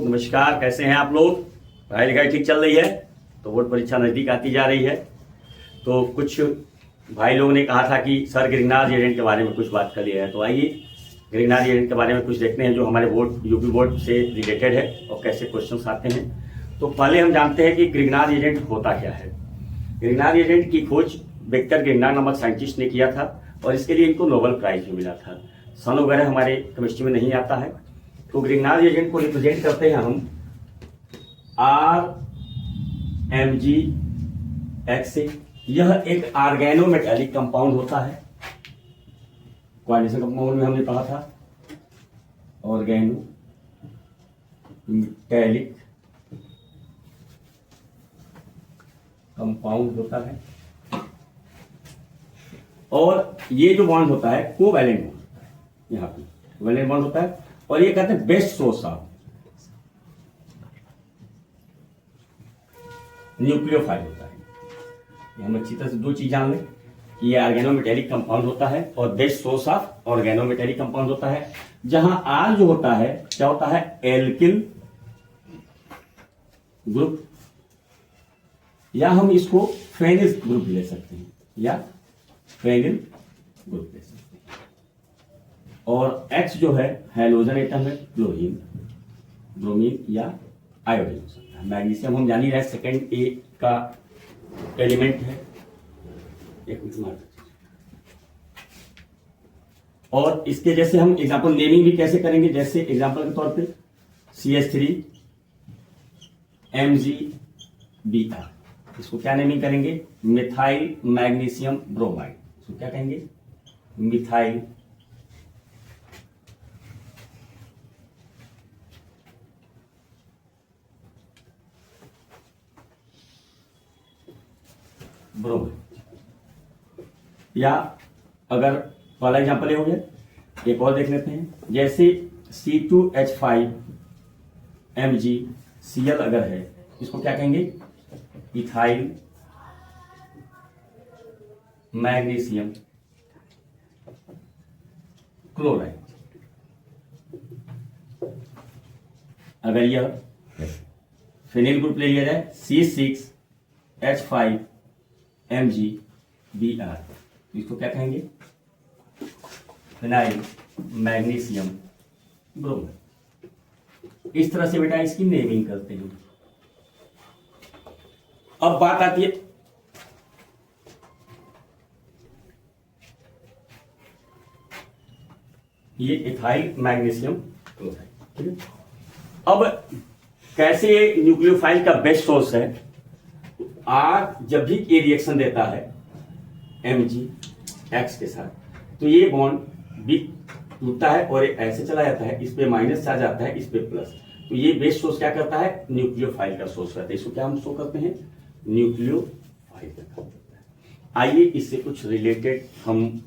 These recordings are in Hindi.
नमस्कार। कैसे हैं आप लोग? पढ़ाई लिखाई ठीक चल रही है? तो बोर्ड परीक्षा नज़दीक आती जा रही है। तो कुछ भाई लोगों ने कहा था कि सर ग्रिगनार्ड एजेंट के बारे में कुछ बात कर लिया है, तो आइए ग्रिगनार्ड एजेंट के बारे में कुछ देखते हैं जो हमारे बोर्ड यूपी बोर्ड से रिलेटेड है और कैसे क्वेश्चन आते हैं। तो पहले हम जानते हैं कि ग्रिगनार्ड एजेंट होता क्या है। ग्रिगनार्ड एजेंट की खोज विक्टर ग्रिगनार्ड नामक साइंटिस्ट ने किया था और इसके लिए इनको नोबेल प्राइज भी मिला था। सन वगैरह हमारे केमिस्ट्री में नहीं आता है। तो ग्रिगनार्ड एजेंट को रिप्रेजेंट करते हैं हम RMgX से। यह एक ऑर्गेनोमेटेलिक कंपाउंड होता है। कोऑर्डिनेशन कंपाउंड में हमने पढ़ा था ऑर्गेनोमेटेलिक कंपाउंड होता है और ये जो बॉन्ड होता है कोवैलेंट बॉन्ड होता है। यहाँ पे कोवैलेंट बॉन्ड होता है और ये कहते हैं बेस्ट सोर्स ऑफ न्यूक्लियोफाइल होता है। हम अच्छी तरह से दो चीज जान लें कि ये ऑर्गेनोमेटेलिक कंपाउंड होता है और best source of organometallic compound होता है। जहां आर जो होता है क्या होता है, एल्किल ग्रुप, या हम इसको फेनिल ग्रुप ले सकते हैं या फेनिल ग्रुप ले सकते हैं। और X जो है हैलोजन एटम है, क्लोरीन, ब्रोमीन या आयोडीन हो सकता है। मैग्नीशियम हम जान ही रहे सेकेंड ए का एलिमेंट है। एक मिनट मार। और इसके जैसे हम एग्जांपल नेमिंग भी कैसे करेंगे, जैसे एग्जांपल के तौर पे CH3Mg Br, इसको क्या नेमिंग करेंगे, मिथाइल मैग्नीशियम ब्रोमाइड। इसको क्या कहेंगे, मिथाइल ब्रोमाइड। या अगर पहला एग्जांपल ये हो गया, एक और देख लेते हैं। जैसे C2H5MgCl अगर है, इसको क्या कहेंगे, इथाइल मैग्नीशियम क्लोराइड। अगर यह फिनिल ग्रुप ले लिया जाए C6H5MgBr, इसको क्या कहेंगे, फिनाइल मैग्नीशियम ब्रोमाइड। इस तरह से बेटा इसकी नेमिंग करते हैं। अब बात आती है ये इथाइल मैग्नीशियम क्लोराइड, ठीक है। अब कैसे ये न्यूक्लियोफाइल का बेस्ट सोर्स है। आर जब भी ये रिएक्शन देता है Mgx के साथ, तो ये बॉन्ड भी टूटता है और ऐसे चला जाता है, इस पे माइनस चार्ज आता है, इस पे प्लस। तो ये बेस्ट सोर्स क्या करता है, न्यूक्लियोफाइल का सोर्स करता है। इसको क्या हम शो करते हैं, न्यूक्लियोफाइल का काम करता है। आइए इससे कुछ रिलेटेड हम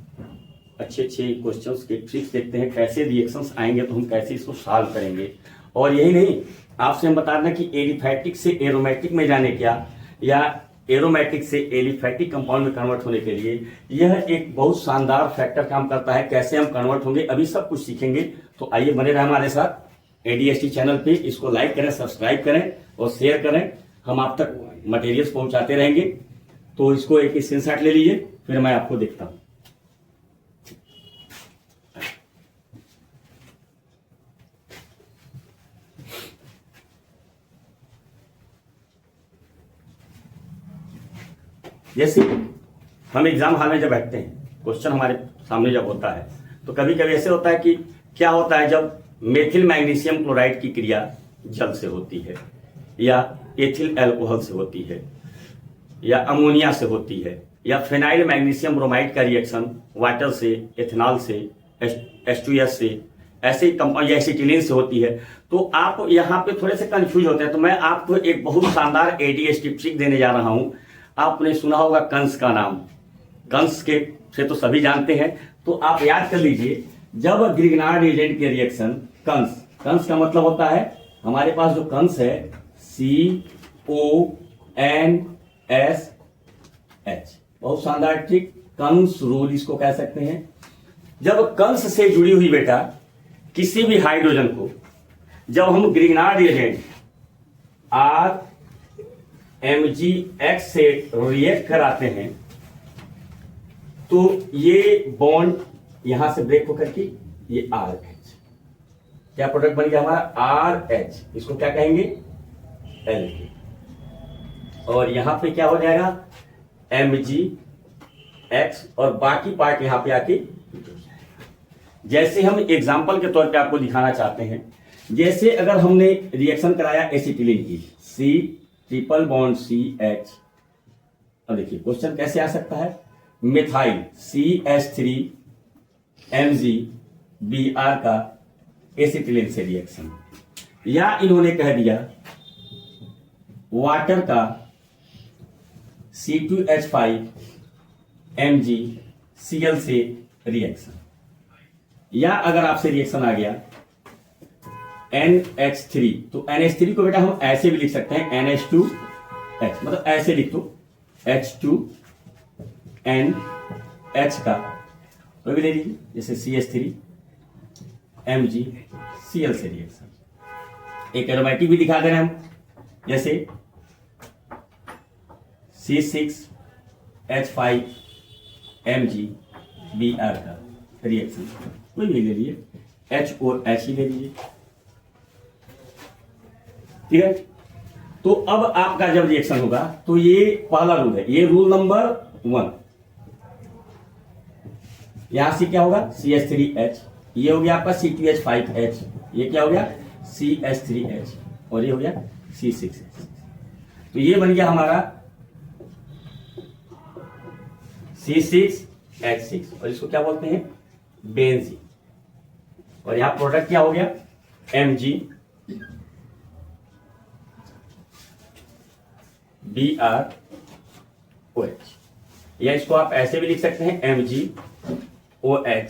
अच्छे क्वेश्चंस के ट्रिक्स देखते हैं, कैसे रिएक्शंस आएंगे तो हम कैसे इसको सॉल्व करेंगे। और यही नहीं, आपसे हम बता दें कि एलिफैटिक से एरोमेटिक में जाने क्या, या एरोमेटिक से एलिफैटिक कंपाउंड में कन्वर्ट होने के लिए यह एक बहुत शानदार फैक्टर काम करता है। कैसे हम कन्वर्ट होंगे अभी सब कुछ सीखेंगे। तो आइए बने रहे हमारे साथ ADST चैनल पे। इसको लाइक करें, सब्सक्राइब करें और शेयर करें। हम आप तक मटेरियल्स पहुंचाते रहेंगे। तो इसको एक स्क्रीनशॉट ले लीजिए, फिर मैं आपको देखता हूं। जैसे हम एग्जाम हॉल में जब बैठते हैं, क्वेश्चन हमारे सामने जब होता है, तो कभी कभी ऐसे होता है कि क्या होता है, जब मेथिल मैग्नीशियम क्लोराइड की क्रिया जल से होती है, या एथिल अल्कोहल से होती है, या अमोनिया से होती है, या फिनाइल मैग्नीशियम ब्रोमाइड का रिएक्शन वाटर से, एथेनॉल से, H2S से, ऐसे कंपाउंड या एसिटिलीन से होती है। तो आप यहाँ पे थोड़े से कंफ्यूज होते हैं। तो मैं आपको एक बहुत शानदार ADST ट्रिक देने जा रहा हूँ। आपने सुना होगा कंस का नाम, कंस के से तो सभी जानते हैं। तो आप याद कर लीजिए, जब ग्रिगनार्ड एजेंट के रिएक्शन कंस का मतलब होता है, हमारे पास जो कंस है CONSH, बहुत शानदार ट्रिक, कंस रूल इसको कह सकते हैं। जब कंस से जुड़ी हुई बेटा किसी भी हाइड्रोजन को जब हम ग्रिग्नार्ड रिएजेंट RMgX से रिएक्ट कराते हैं तो ये बॉन्ड यहां से ब्रेक होकर के ये RH, क्या प्रोडक्ट बन गया हमारा RH, इसको क्या कहेंगे LK, और यहां पे क्या हो जाएगा MgX, और बाकी पार्ट यहां पे आके जैसे हम एग्जांपल के तौर पे आपको दिखाना चाहते हैं, जैसे अगर हमने रिएक्शन कराया एसिटिलीन की C ट्रिपल बॉन्ड CH, अब देखिए क्वेश्चन कैसे आ सकता है, मिथाइल CH3MgBr का एसिटिलीन से रिएक्शन, या इन्होंने कह दिया वाटर का C2H5MgCl से रिएक्शन, या अगर आपसे रिएक्शन आ गया NH3, तो NH3 को बेटा हम ऐसे भी लिख सकते हैं NH2H, मतलब ऐसे लिख दो H2NH का तो भी ले लीजिए, जैसे CH3MgCl से रिएक्शन। एक एरोमेटिक भी दिखा दे रहे हैं हम, जैसे C6H5MgBr का रिएक्शन, कोई भी ले लीजिए, H और H ही ले लीजिए, ठीक है। तो अब आपका जब रिएक्शन होगा तो ये पहला रूल है, ये रूल नंबर 1, यहां से क्या होगा CH3H, ये हो गया आपका C2H5H, ये क्या हो गया CH3H, और ये हो गया C6H, तो ये बन गया हमारा C6H6, और इसको क्या बोलते हैं बेंजीन, और यहां प्रोडक्ट क्या हो गया MgBrOH, या इसको आप ऐसे भी लिख सकते हैं MgOHBr,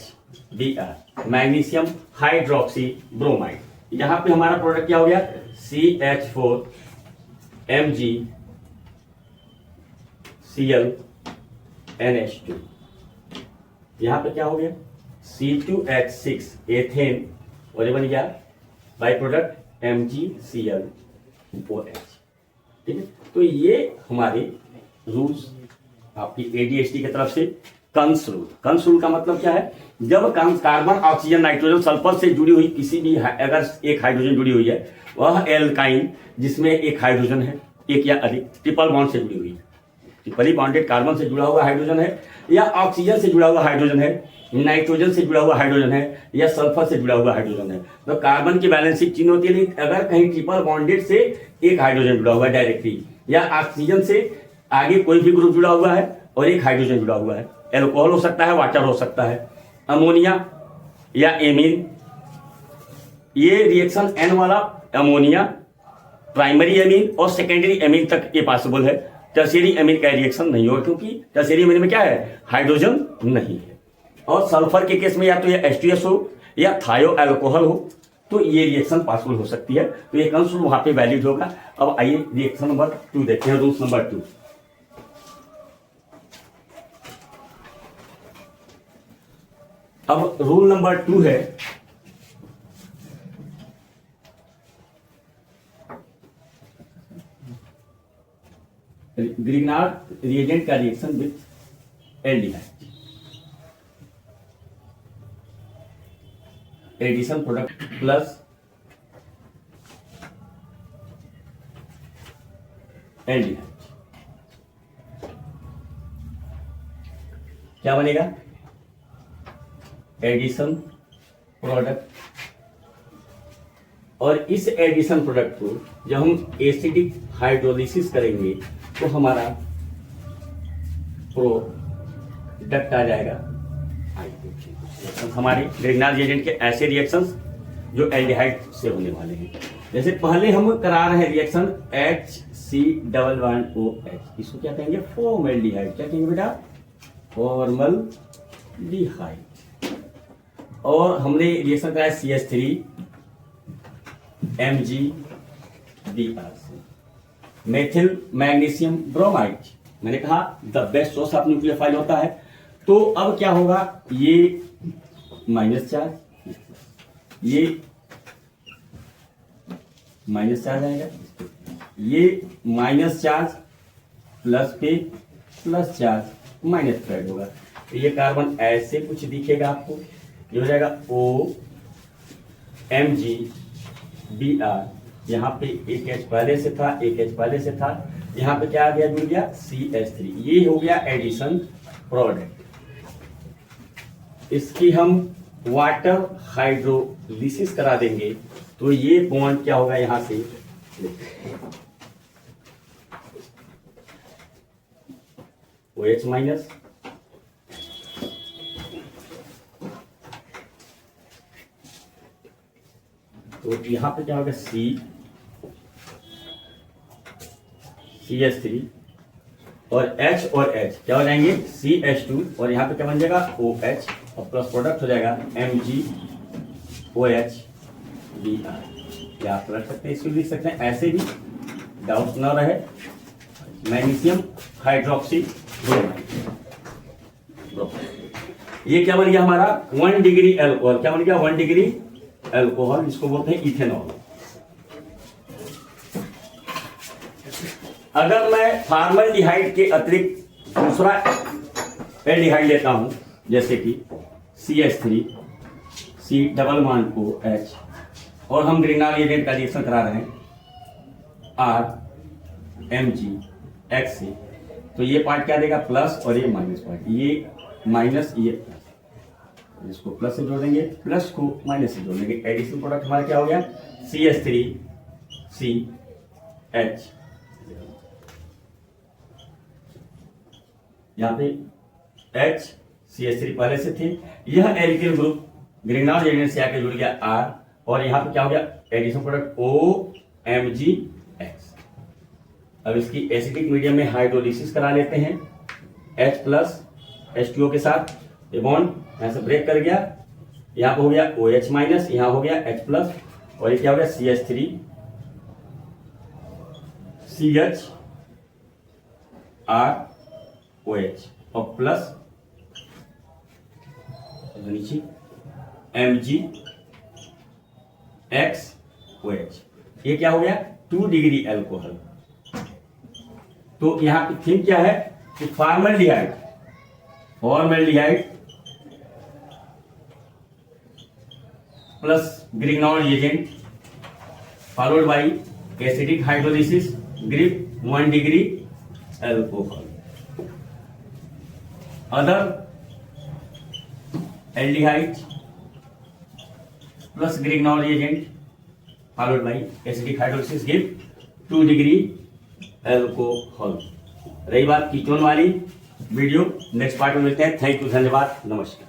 मैग्नीशियम हाइड्रोक्सी ब्रोमाइड। यहां पे हमारा प्रोडक्ट क्या हो गया CH4MgClNH2, यहां पे क्या हो गया C2H6 एथेन, और ये बन गया बाई प्रोडक्ट MgClOH, ठीक है। तो ये हमारे रूल्स आपकी ADHD की तरफ से कंस रूल। कंस रूल का मतलब क्या है, जब कार्बन ऑक्सीजन नाइट्रोजन सल्फर से जुड़ी हुई किसी भी अगर एक हाइड्रोजन जुड़ी हुई है, वह एल्काइन जिसमें एक हाइड्रोजन है, एक या अधिक ट्रिपल बॉन्ड से जुड़ी हुई है, ट्रिपली बॉन्डेड कार्बन से जुड़ा हुआ हाइड्रोजन है, या ऑक्सीजन से जुड़ा हुआ हाइड्रोजन है, नाइट्रोजन से जुड़ा हुआ हाइड्रोजन है, या सल्फर से जुड़ा हुआ हाइड्रोजन है, तो कार्बन की बैलेंस शीट चेंज होती है। अगर कहीं ट्रिपल बॉन्डेड से एक हाइड्रोजन जुड़ा हुआ है डायरेक्टली, या ऑक्सीजन से आगे कोई भी ग्रुप जुड़ा हुआ है और एक हाइड्रोजन जुड़ा हुआ है, एल्कोहल हो सकता है, वाटर हो सकता है, अमोनिया या एमीन, ये रिएक्शन एन वाला अमोनिया प्राइमरी एमीन और सेकेंडरी एमीन तक ये पॉसिबल है। टर्शियरी एमीन का रिएक्शन नहीं होगा, क्योंकि टर्शियरी एमीन में क्या है हाइड्रोजन नहीं है। और सल्फर के केस में या तो ये H2S हो या थायो एल्कोहल हो, तो ये रिएक्शन पॉसिबल हो सकती है, तो ये कंस रूल वहां पे वैलिड होगा। अब आइए रिएक्शन नंबर 2 देखते हैं, रूल्स नंबर 2। अब रूल नंबर 2 है ग्रिग्नार्ड रिएजेंट का reaction with aldehyde, addition product plus aldehyde, क्या बनेगा एडिशन प्रोडक्ट, और इस एडिशन प्रोडक्ट को जब हम एसिडिक हाइड्रोलिसिस करेंगे तो हमारा प्रोडक्ट आ जाएगा हमारे ग्रिग्नार्ड रिएजेंट के ऐसे रिएक्शंस जो एल्डिहाइड से होने वाले हैं। जैसे पहले हम करा रहे हैं रिएक्शन HC⋯OH, इसको क्या कहेंगे फॉर्मल्डिहाइड, क्या कहेंगे बेटा फॉर्मल्डिहाइड। और हमने रिएक्शन कराया CH3MgBr से मेथिल मैग्नीशियम ब्रोमाइड, मैंने कहा the best source of nucleophile होता है। तो अब क्या होगा, ये माइनस चार्ज, ये माइनस चार्ज आएगा, ये माइनस चार्ज प्लस पे प्लस चार्ज माइनस पे ऐड होगा, तो ये कार्बन ऐसे कुछ दिखेगा आपको, ये हो जाएगा OMgBr, यहाँ पे एक H पहले से था, एक H पहले से था, यहाँ पे क्या आ गया, जुड़ गया CH3, ये हो गया एडिशन प्रोडक्ट। इसकी हम वाटर हाइड्रोलिसिस करा देंगे तो ये बॉन्ड क्या होगा, यहां से OH माइनस तो यहां पे क्या होगा CH3 और H और H क्या हो जाएंगे CH2 और यहाँ पे क्या बन जाएगा OH और प्लस प्रोडक्ट हो जाएगा MgOH Br। क्या आप रख सकते हैं, इसको लिख सकते हैं ऐसे भी, डाउट ना रहे, मैग्नीशियम हाइड्रोक्सी ब्रोमाइड। ये क्या बन गया हमारा 1 डिग्री एल्कोहल, क्या बन गया 1 डिग्री एल्कोहल, जिसको बोलते हैं इथेनॉल। अगर मैं फॉर्मल्डिहाइड के अतिरिक्त दूसरा एल्डिहाइड लेता हूं, जैसे कि CH3 C double bond OH और हम ग्रिग्नाल एजेंट का रिएक्शन करा रहे हैं RMgX से, तो ये पार्ट क्या देगा प्लस और ये माइनस पार्ट, ये माइनस ये प्लस, इसको प्लस से जोड़ देंगे, प्लस को माइनस से जोड़ देंगे, एडिशनल प्रोडक्ट हमारा क्या हो गया CH3 CH। यहाँ पे H CH3 पहले से थे, यह एल्किल ग्रुप ग्रिग्नाल एजेंट से आके जुड़ गया R और यहाँ पे क्या हो गया एडिशन प्रोडक्ट OMgX। अब इसकी एसिडिक मीडियम में हाइड्रोलिसिस करा लेते हैं, H प्लस H2O के साथ, ये बॉन्ड यहाँ से ब्रेक कर गया, यहाँ पे हो गया OH माइनस, यहाँ हो गया H प्लस और ये क्या हो गया CH3 CH R OH और प्लस नीचे MgX OH, ये क्या हो गया 2 डिग्री एल्कोहल। तो यहां पे थिंक क्या है कि formaldehyde plus Grignard agent followed by acidic hydrolysis grip 1 degree alcohol. Other aldehyde plus Grignard agent followed by acidic hydrolysis give 2 degree alcohol. रही बात कीटोन वाली, वीडियो नेक्स्ट पार्ट में मिलते हैं। थैंक यू, धन्यवाद, नमस्कार।